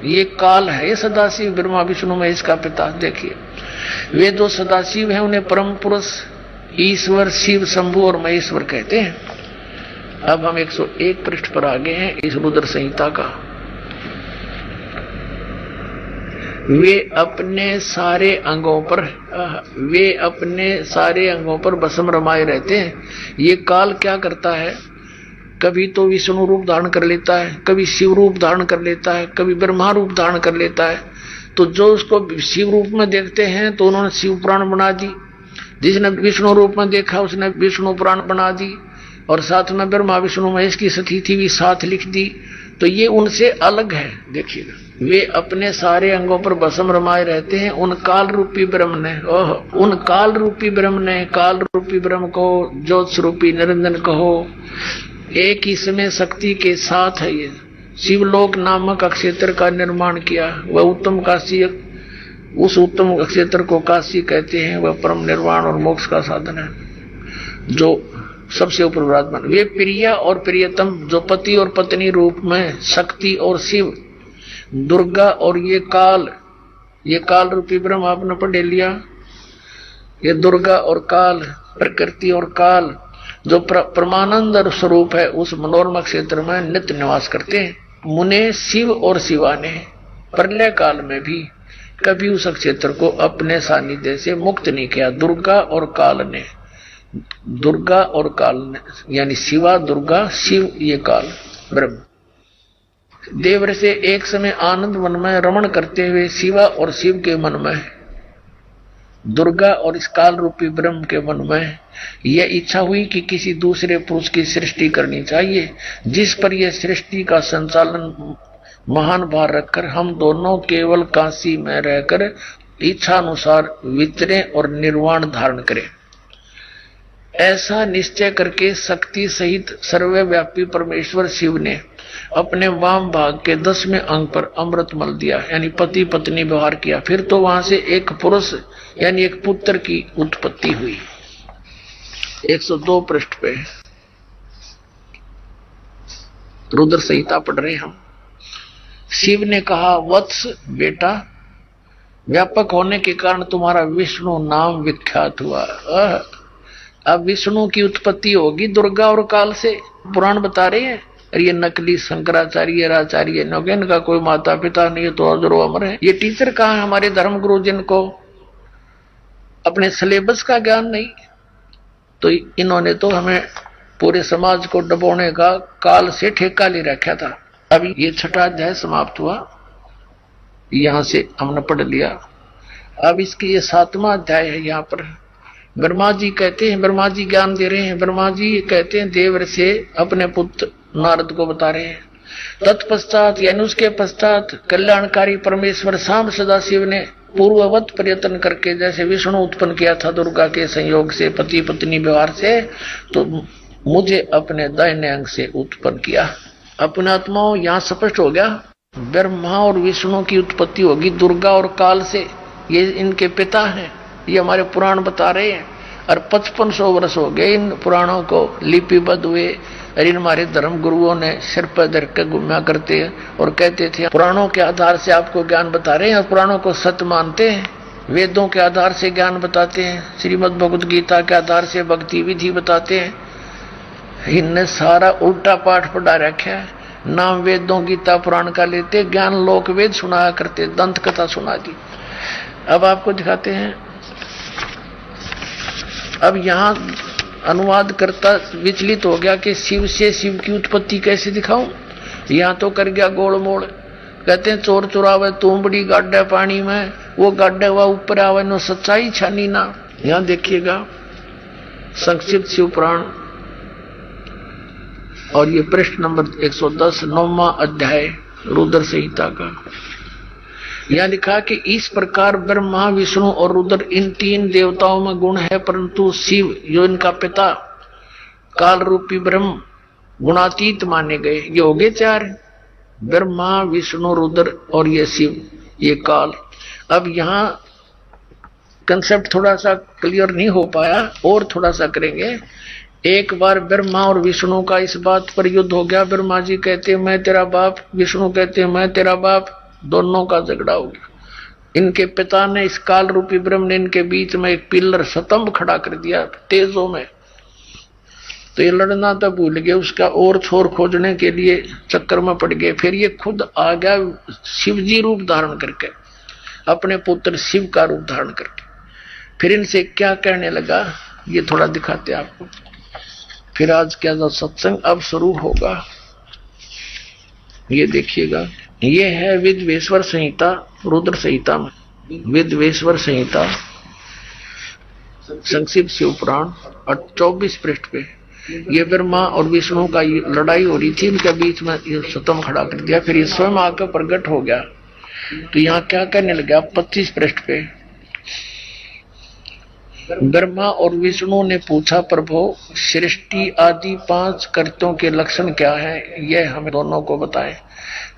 ये काल है, ये सदाशिव ब्रह्मा विष्णु महेश का पिता। देखिए, वे जो सदाशिव हैं उन्हें परम पुरुष ईश्वर शिव शंभु और महेश्वर कहते हैं। अब हम 101 पृष्ठ पर आगे हैं इस रुद्र संहिता का। वे अपने सारे अंगों पर भस्म रमाए रहते हैं। ये काल क्या करता है, कभी तो विष्णु रूप धारण कर लेता है, कभी शिव रूप धारण कर लेता है, कभी ब्रह्मा रूप धारण कर लेता है। तो जो उसको शिव रूप में देखते हैं तो उन्होंने शिव पुराण बना दी, जिसने विष्णु रूप में देखा उसने विष्णु पुराण बना दी, और साथ में ब्रह्मा विष्णु महेश की स्थिति भी साथ लिख दी। तो ये उनसे अलग है। देखिएगा, वे अपने सारे अंगों पर भस्म रमाए रहते हैं। उन काल रूपी ब्रह्म ने, उन काल रूपी ब्रह्म ने, काल रूपी ब्रह्म को ज्योत रूपी निरंजन कहो, एक ही समय शक्ति के साथ है ये शिवलोक नामक अक्षेत्र का निर्माण किया। वह उत्तम काशी, उस उत्तम अक्षेत्र को काशी कहते हैं। वह परम निर्वाण और मोक्ष का साधन है, जो सबसे ऊपर विराजमान। वे प्रिया और प्रियतम, जो पति और पत्नी रूप में शक्ति और शिव, दुर्गा और ये काल रूपी ब्रह्म आपने पढ़ लिया। ये दुर्गा और काल, प्रकृति और काल, जो परमानंद स्वरूप है, उस मनोरमा क्षेत्र में नित्य निवास करते हैं। मुने शिव और शिवा ने प्रलय काल में भी कभी उस क्षेत्र को अपने सानिध्य से मुक्त नहीं किया। दुर्गा और काल ने यानी शिवा दुर्गा, शिव ये काल ब्रह्म। देवर से एक समय आनंद मन में रमण करते हुए शिवा और शिव के मन में, दुर्गा और इस काल रूपी ब्रह्म के मन में यह इच्छा हुई कि किसी दूसरे पुरुष की सृष्टि करनी चाहिए, जिस पर यह सृष्टि का संचालन महान भार रखकर हम दोनों केवल काशी में रहकर इच्छा अनुसार विचरें और निर्वाण धारण करें। ऐसा निश्चय करके शक्ति सहित सर्वव्यापी परमेश्वर शिव ने अपने वाम भाग के 10वें अंग पर अमृत मल दिया, यानी पति पत्नी व्यवहार किया। फिर तो वहां से एक पुरुष यानी एक पुत्र की उत्पत्ति हुई। 102 पृष्ठ पे रुद्र संहिता पढ़ रहे हम। शिव ने कहा, वत्स बेटा, व्यापक होने के कारण तुम्हारा विष्णु नाम विख्यात हुआ। अब विष्णु की उत्पत्ति होगी दुर्गा और काल से, पुराण बता रहे हैं। और ये नकली शंकराचार्य आचार्य नौगेन का कोई माता पिता नहीं है, तो अजरो अमर है। ये टीचर कहाँ है हमारे धर्म गुरु, जिनको अपने सिलेबस का ज्ञान नहीं। तो इन्होंने तो हमें पूरे समाज को डबोने का काल से ठेका ले रखा था। अभी ये 6वां अध्याय समाप्त हुआ, यहां से हमने पढ़ लिया। अब इसकी ये 7वां अध्याय है। यहाँ पर ब्रह्मा जी कहते हैं, ब्रह्मा जी ज्ञान दे रहे हैं। ब्रह्मा जी कहते हैं देवर से अपने पुत्र नारद को बता रहे हैं। तत्पश्चात यानी उसके पश्चात कल्याणकारी परमेश्वर शाम सदाशिव ने पूर्ववत प्रयत्न करके, जैसे विष्णु उत्पन्न किया था दुर्गा के संयोग से, पति पत्नी व्यवहार से, तो मुझे अपने दाहिने अंग से उत्पन्न किया। अपने आत्माओं यहाँ स्पष्ट हो गया, ब्रह्मा और विष्णु की उत्पत्ति होगी दुर्गा और काल से। ये इनके पिता हैं, ये हमारे पुराण बता रहे हैं। और 5500 वर्ष हो गए इन पुराणों को लिपिबद्ध हुए। और इन हमारे धर्म गुरुओं ने सिर पर धर कर घुमा करते और कहते थे पुराणों के आधार से आपको ज्ञान बता रहे हैं, और पुराणों को सत्य मानते हैं। वेदों के आधार से ज्ञान बताते हैं, श्रीमद् भगवद गीता के आधार से भक्ति विधि बताते हैं। इनने सारा उल्टा पाठ पढ़ा रखा है। नाम वेदों गीता पुराण का लेते, ज्ञान लोक वेद सुनाया करते, दंत कथा सुना दी। अब आपको दिखाते हैं। अब यहाँ अनुवाद करता विचलित हो गया कि शिव से शिव की उत्पत्ति कैसे दिखाऊं। यहाँ तो कर गया गोल मोड़। कहते हैं चोर चुरावे तुमबड़ी गाड्डा पानी में, वो गाड्डा हुआ ऊपर आवे नो सच्चाई छानी ना। यहाँ देखिएगा संक्षिप्त शिव पुराण, और ये पृष्ठ नंबर 110, 9वां अध्याय रुद्र संहिता का। यह लिखा कि इस प्रकार ब्रह्मा विष्णु और रुद्र इन 3 देवताओं में गुण है, परंतु शिव जो इनका पिता काल रूपी ब्रह्म गुणातीत माने गए। ये हो गए 4, ब्रह्मा विष्णु रुद्र और ये शिव, ये काल। अब यहाँ कंसेप्ट थोड़ा सा क्लियर नहीं हो पाया, और थोड़ा सा करेंगे। एक बार ब्रह्मा और विष्णु का इस बात पर युद्ध हो गया। ब्रह्मा जी कहते हैं मैं तेरा बाप, विष्णु कहते हैं मैं तेरा बाप, दोनों का झगड़ा हो गया। इनके पिता ने, इस काल रूपी ब्रह्म ने इनके बीच में एक पिलर स्तंभ खड़ा कर दिया तेजों में। तो ये लड़ना तो भूल गए, उसका और छोर खोजने के लिए चक्कर में पड़ गए। फिर ये खुद आ गया शिवजी रूप धारण करके, अपने पुत्र शिव का रूप धारण करके। फिर इनसे क्या कहने लगा ये थोड़ा दिखाते आपको। फिर आज क्या जो सत्संग अब शुरू होगा, ये देखिएगा। ये है विद्वेश्वर संहिता, रुद्र संहिता में विद्वेश्वर संहिता संक्षिप्त शिव पुराण, और 24 पृष्ठ पे ये ब्रह्मा और विष्णु का लड़ाई हो रही थी, इनके बीच में ये स्तंभ खड़ा कर दिया। फिर ये स्वयं आकर प्रकट हो गया। तो यहाँ क्या कहने लगा 25 पृष्ठ पे, ब्रह्मा और विष्णु ने पूछा प्रभु सृष्टि आदि 5 कर्तों के लक्षण क्या हैं, यह हमें दोनों को बताएं।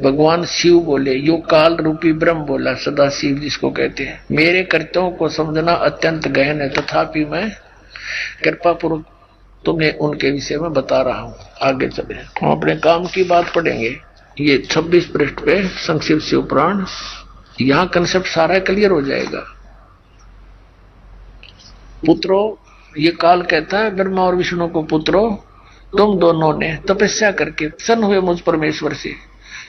भगवान शिव बोले, यो काल रूपी ब्रह्म बोला, सदा शिव जिसको कहते हैं, मेरे कर्तव्यों को समझना अत्यंत गहन है, तथापि मैं कृपा पूर्वक तुम्हें उनके विषय में बता रहा हूँ। आगे चले, हम अपने काम की बात पढ़ेंगे। ये 26 पृष्ठ पे संक्षिप्त शिव पुराण, यहाँ कंसेप्ट सारा क्लियर हो जाएगा। पुत्रो, ये काल कहता है ब्रह्मा और विष्णु को, पुत्रो तुम दोनों ने तपस्या करके प्रसन्न हुए मुझ परमेश्वर से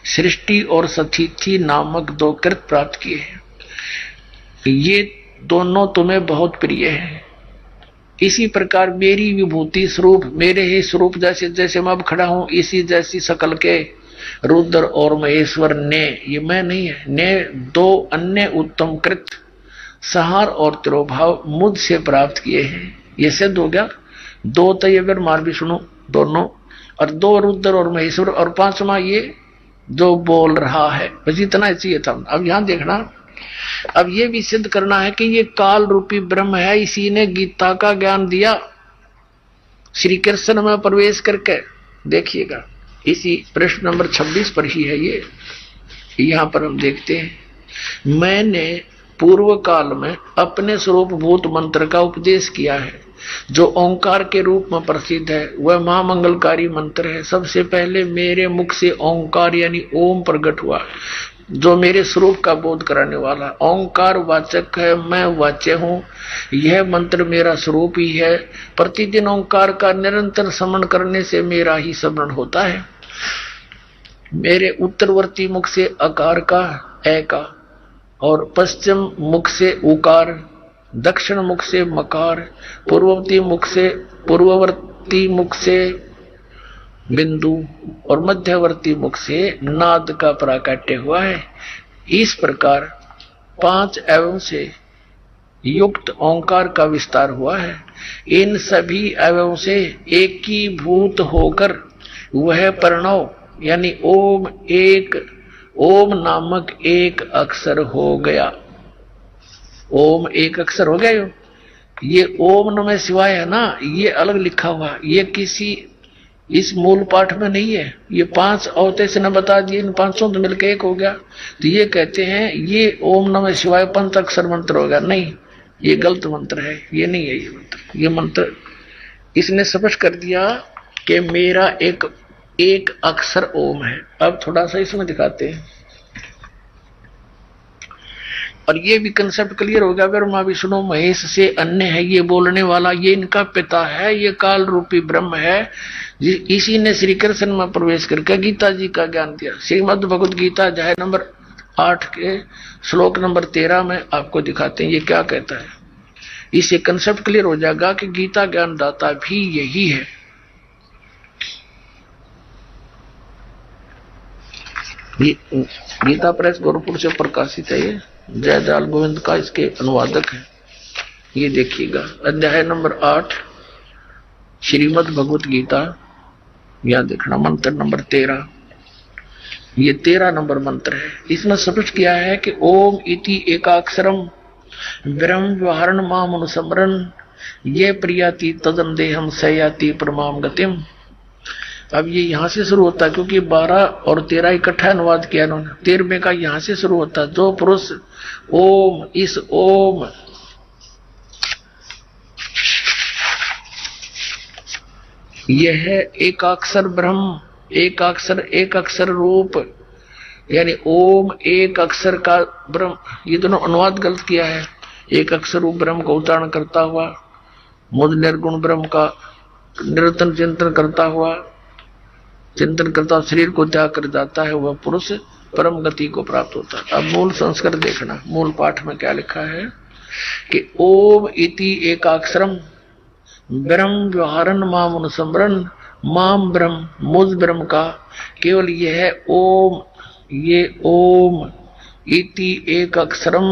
सृष्टि और सथिति नामक 2 कृत प्राप्त किए हैं। ये दोनों तुम्हें बहुत प्रिय हैं। इसी प्रकार मेरी विभूति स्वरूप, मेरे ही स्वरूप जैसे जैसे मैं अब खड़ा हूं, इसी जैसी शकल के रुद्र और महेश्वर ने, ये मैं नहीं है, ने 2 अन्य उत्तम कृत सहार और तिरोभाव मुझसे प्राप्त किए हैं। ये सिद्ध हो गया। 2 तो ये ब्रह्मा विष्णु दोनों, और 2 रुद्र और महेश्वर, और 5वां ये जो बोल रहा है। बस इतना ही चाहिए था। अब यहां देखना, अब ये भी सिद्ध करना है कि ये काल रूपी ब्रह्म है, इसी ने गीता का ज्ञान दिया। श्री कृष्ण में प्रवेश करके देखिएगा, इसी प्रश्न नंबर 26 पर ही है ये। यहां पर हम देखते हैं, मैंने पूर्व काल में अपने स्वरूप भूत मंत्र का उपदेश किया है, जो ओंकार के रूप में प्रसिद्ध है। वह महामंगलकारी मंत्र है। सबसे पहले मेरे मुख से ओंकार यानी ओम प्रकट हुआ, जो मेरे स्वरूप का बोध कराने वाला। ओंकार वाचक है, मैं वाच्य हूँ। यह मंत्र मेरा स्वरूप ही है। प्रतिदिन ओंकार का निरंतर स्मरण करने से मेरा ही स्मरण होता है। मेरे उत्तरवर्ती मुख से अकार का, ए का, और पश्चिम मुख से उकार, दक्षिण मुख से मकार, पूर्ववर्ती मुख से बिंदु और मध्यवर्ती मुख से नाद का प्राकट्य हुआ है। इस प्रकार 5 अवयवों से युक्त ओंकार का विस्तार हुआ है। इन सभी अवयवों से एकीभूत होकर वह प्रणव यानी ओम नामक एक अक्षर हो गया। ओम एक अक्षर हो गया। ये ओम नमः शिवाय है ना, ये अलग लिखा हुआ, ये किसी इस मूल पाठ में नहीं है। ये 5 अवतेश ने बता दिए, इन 500 तो मिलकर एक हो गया। तो ये कहते हैं ये ओम नमः शिवाय 5 अक्षर मंत्र होगा। नहीं, ये गलत मंत्र है, ये नहीं है। ये मंत्र इसने स्पष्ट कर दिया कि मेरा एक अक्षर ओम है। अब थोड़ा सा इसमें दिखाते हैं और ये भी कंसेप्ट क्लियर हो गया। ब्रह्मा विष्णु महेश से अन्य है, ये बोलने वाला, ये इनका पिता है, ये काल रूपी ब्रह्म है। इसी ने श्री कृष्ण में प्रवेश करके गीता जी का ज्ञान दिया। श्रीमद् भगवद गीता अध्याय नंबर 8 के श्लोक नंबर 13 में आपको दिखाते हैं ये क्या कहता है। इससे कंसेप्ट क्लियर हो जाएगा कि गीता ज्ञान दाता भी यही है। गीता प्रेस गोरखपुर से प्रकाशित है। ये जयदयाल गोविंद का इसके अनुवादक है। ये देखिएगा अध्याय नंबर 8 श्रीमद् भगवत गीता, यहां देखना मंत्र नंबर 13। ये 13 नंबर मंत्र है। इसमें स्पष्ट किया है कि ओम इति एकाक्षरम ब्रह्म व्यवहारण माम अनुस्मरण ये प्रियाति तदम देहम सयाति परमाम गतिम। अब ये यहां से शुरू होता है, क्योंकि 12 और 13 इकट्ठा अनुवाद किया इन्होंने। 13वें का यहां से शुरू होता है। जो पुरुष ओम, इस ओम यह है एकाक्षर ब्रह्म, एक अक्षर रूप, यानी ओम एक अक्षर का ब्रह्म। ये दोनों अनुवाद गलत किया है। एक अक्षर रूप ब्रह्म को उच्चारण करता हुआ, मुझ निर्गुण ब्रह्म का निरंतर चिंतन करता शरीर को त्याग कर जाता है, वह पुरुष परम गति को प्राप्त होता है। अब मूल संस्कार देखना, मूल पाठ में क्या लिखा है कि ओम इति एकाक्षरम ब्रह्म व्यवहारन माम अनुस्मरण, माम ब्रह्म मुझ ब्रह्म का केवल यह ओम, ये ओम इति एक अक्षरम,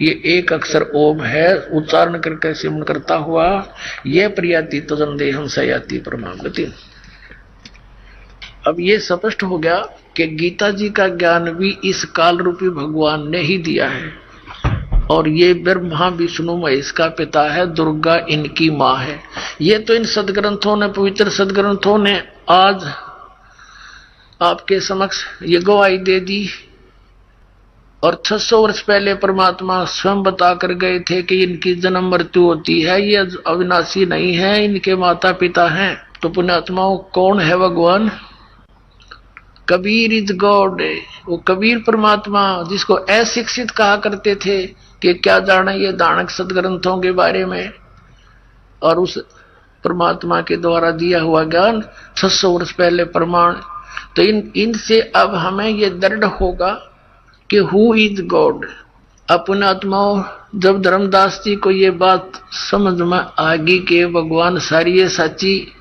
ये एक अक्षर ओम है, उच्चारण करके सिमरण करता हुआ यह प्रियाति तदन देहम सयाति परमाम गति। अब ये स्पष्ट हो गया कि गीता जी का ज्ञान भी इस काल रूपी भगवान ने ही दिया है। और ये ब्रह्मा विष्णु महेश का पिता है, दुर्गा इनकी माँ है। ये तो इन सदग्रंथों ने, पवित्र सदग्रंथों ने आज आपके समक्ष ये गवाही दे दी। और 600 वर्ष पहले परमात्मा स्वयं बता कर गए थे कि इनकी जन्म मृत्यु होती है, ये अविनाशी नहीं है, इनके माता पिता हैं। तो पुण्यात्माओं कौन है भगवान? Kabir is God. वो कबीर परमात्मा जिसको अशिक्षित कहा करते थे कि क्या जाने ये दानक सदग्रंथों के बारे में, और उस परमात्मा के द्वारा दिया हुआ ज्ञान 600 वर्ष पहले प्रमाण। तो इनसे अब हमें ये दृढ़ होगा कि हु इज गॉड। अपने आत्माओं, जब धर्मदास जी को ये बात समझ में आ गई कि भगवान सारी है सच्ची,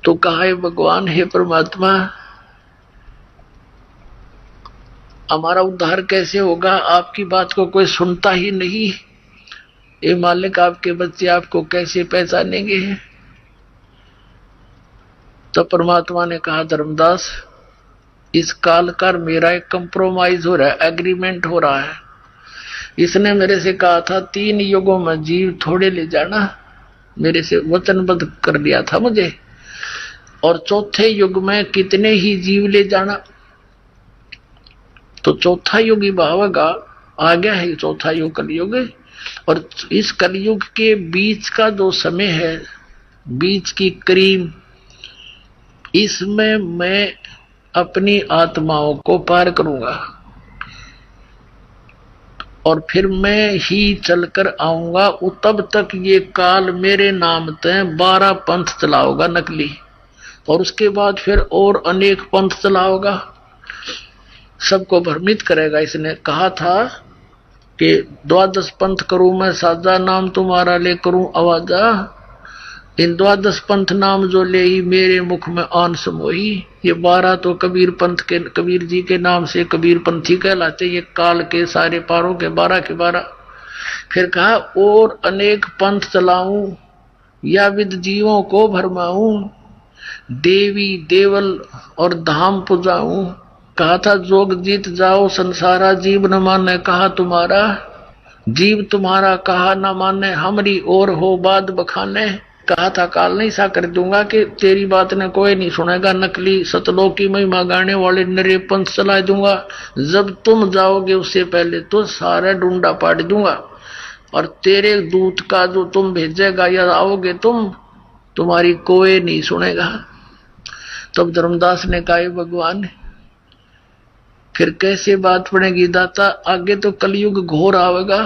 तो कहा है भगवान हे परमात्मा हमारा उद्धार कैसे होगा? आपकी बात को कोई सुनता ही नहीं। ये मालिक आपके बच्चे आपको कैसे पहचानेंगे? तो परमात्मा ने कहा धर्मदास इस काल का मेरा एक कंप्रोमाइज हो रहा है, एग्रीमेंट हो रहा है। इसने मेरे से कहा था 3 युगों में जीव थोड़े ले जाना, मेरे से वचनबद्ध कर दिया था मुझे। और चौथे युग में कितने ही जीव ले जाना। तो चौथा युग ही भावेगा, आ गया है चौथा युग कलयुग। और इस कलयुग के बीच का जो समय है, बीच की करीब, इसमें मैं अपनी आत्माओं को पार करूंगा और फिर मैं ही चलकर आऊंगा। तब तक ये काल मेरे नाम तय 12 पंथ चलाओगा नकली, और उसके बाद फिर और अनेक पंथ चलाओगा, सबको भ्रमित करेगा। इसने कहा था कि 12 पंथ करूं मैं साजा, नाम तुम्हारा ले करूं आवाजा। इन 12 पंथ नाम जो ले ही मेरे मुख में आन समोही। ये 12 तो कबीर पंथ के, कबीर जी के नाम से कबीर पंथी कहलाते। ये काल के सारे पारों के 12 के 12। फिर कहा और अनेक पंथ चलाऊं या विद जीवों को भरमाऊं, देवी देवल और धाम पुजाऊं। कहा था जोग जीत जाओ संसारा, जीव न माने कहा तुम्हारा। जीव तुम्हारा कहा न माने, हमरी और हो बात बखाने। कहा था काल नहीं सा कर दूंगा कि तेरी बात ने कोई नहीं सुनेगा, नकली सतलोक की महिमा गाने वाले नरे पंथ चला दूंगा। जब तुम जाओगे उससे पहले तो सारा डूंडा पाट दूंगा, और तेरे दूत का जो तुम भेजेगा या आओगे तुम, तुम्हारी कोई नहीं सुनेगा। तब धर्मदास ने कहा भगवान फिर कैसे बात पड़ेगी दाता, आगे तो कलयुग घोर आवेगा।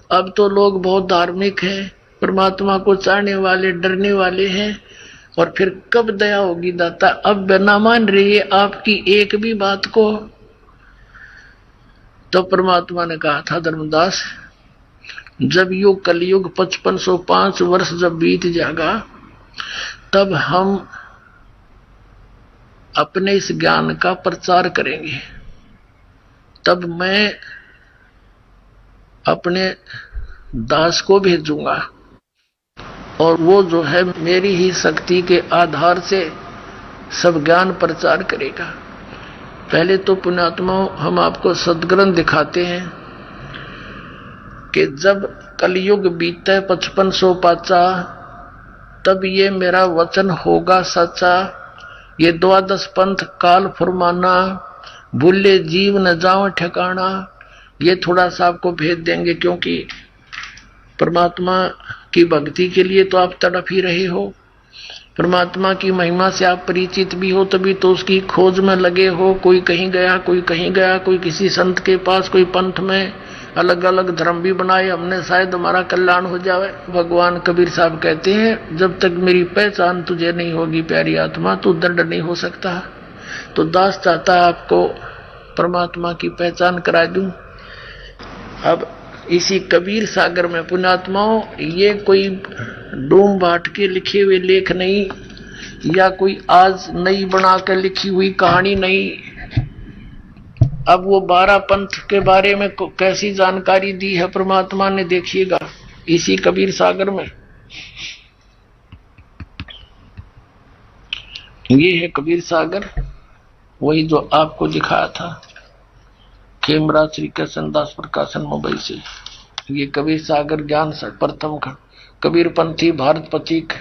अब तो लोग बहुत धार्मिक हैं, परमात्मा को चाहने वाले, डरने वाले हैं, और फिर कब दया होगी दाता। अब न मान रही है आपकी एक भी बात को। तो परमात्मा ने कहा था धर्मदास, जब युग कलयुग 5505 वर्ष जब बीत जाएगा, तब हम अपने इस ज्ञान का प्रचार करेंगे। तब मैं अपने दास को भेजूंगा, और वो जो है मेरी ही शक्ति के आधार से सब ज्ञान प्रचार करेगा। पहले तो पुण्यात्मा हम आपको सदग्रंथ दिखाते हैं कि जब कलयुग बीते 5505, तब ये मेरा वचन होगा सच्चा। ये 12 पंथ काल फरमाना, भूले जीव न जाओ ठिकाना। ये थोड़ा सा आपको भेज देंगे, क्योंकि परमात्मा की भक्ति के लिए तो आप तड़प ही रहे हो, परमात्मा की महिमा से आप परिचित भी हो, तभी तो उसकी खोज में लगे हो। कोई कहीं गया, कोई कहीं गया, कोई किसी संत के पास, कोई पंथ में, अलग अलग धर्म भी बनाए हमने, शायद हमारा कल्याण हो जाए। भगवान कबीर साहब कहते हैं, जब तक मेरी पहचान तुझे नहीं होगी प्यारी आत्मा, तू दंड नहीं हो सकता। तो दास चाहता है आपको परमात्मा की पहचान करा दूं। अब इसी कबीर सागर में पुण्यात्माओं, ये कोई डूम बाट के लिखे हुए लेख नहीं, या कोई आज नई बना कर लिखी हुई कहानी नहीं। अब वो 12 पंथ के बारे में कैसी जानकारी दी है परमात्मा ने, देखिएगा इसी कबीर सागर में। ये है कबीर सागर, वही जो आपको दिखाया था, खेमराज श्री कृष्ण दास प्रकाशन मुंबई से। ये कबीर सागर ज्ञान प्रथम खंड, कबीर पंथी भारत पथिक,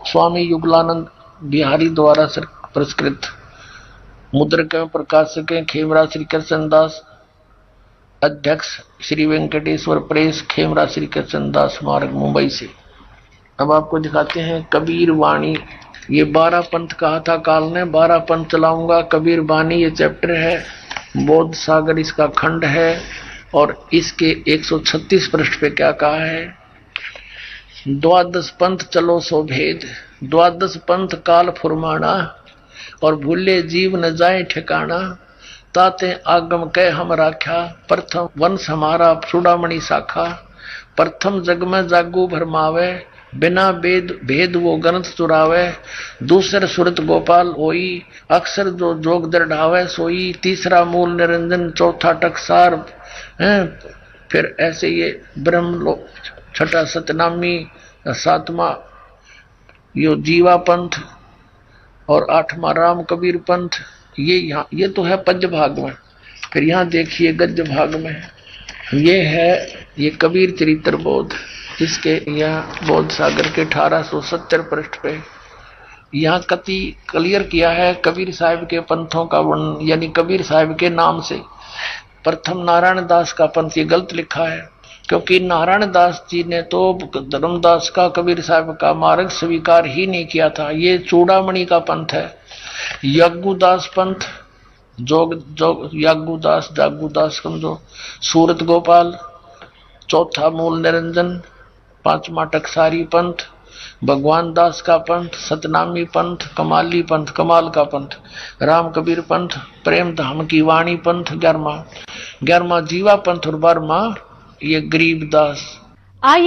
स्वामी युगलानंद बिहारी द्वारा पुरस्कृत, मुद्रक एवं प्रकाशक खेमराज श्री कृष्ण दास, अध्यक्ष श्री वेंकटेश्वर प्रेस, खेमराज श्री कृष्ण दास स्मारक मुंबई से। अब आपको दिखाते हैं कबीर वाणी। ये 12 पंथ कहा था काल ने, 12 पंथ चलाऊंगा। कबीर वाणी ये चैप्टर है, बौद्ध सागर इसका खंड है, और इसके 136 पृष्ठ पे क्या कहा है, 12 पंथ चलो सो भेद, 12 पंथ काल फुरमाना, और भूले जीव न जाए ठिकाना। ताते आगम कह हम राख्या, प्रथम वंश हमारा चूड़ामणि शाखा। प्रथम जग में जागू भरमावे, बिना भेद वो ग्रंथ चुरावे। दूसर सुरत गोपाल होई, अक्षर जो जोग दृढ़ावे सोई। तीसरा मूल निरंजन, चौथा टकसार। फिर ऐसे ये ब्रह्म लोक, छठा सतनामी, 7वां यो जीवा पंथ, और 8वां राम कबीर पंथ। ये तो है पद्य भाग में। फिर यहाँ देखिए गद्य भाग में, ये है ये कबीर चरित्र बोध। इसके यहाँ बोध सागर के 1870 पृष्ठ पे यहाँ कति क्लियर किया है कबीर साहब के पंथों का वर्णन, यानी कबीर साहब के नाम से। प्रथम नारायण दास का पंथ, ये गलत लिखा है, क्योंकि नारायण दास जी ने तो धर्मदास का, कबीर साहब का मार्ग स्वीकार ही नहीं किया था। ये चूड़ामणि का पंथ है। यज्ञुदास पंथ, यागुदास, जागुदास समझो, सूरत गोपाल, चौथा मूल निरंजन, पांचवा टकसारी पंथ, भगवान दास का पंथ, सतनामी पंथ, कमाली पंथ, कमाल का पंथ, राम कबीर पंथ, प्रेम धाम की वाणी पंथ, 11वां जीवा पंथ और 12वां ये गरीब दास। आइए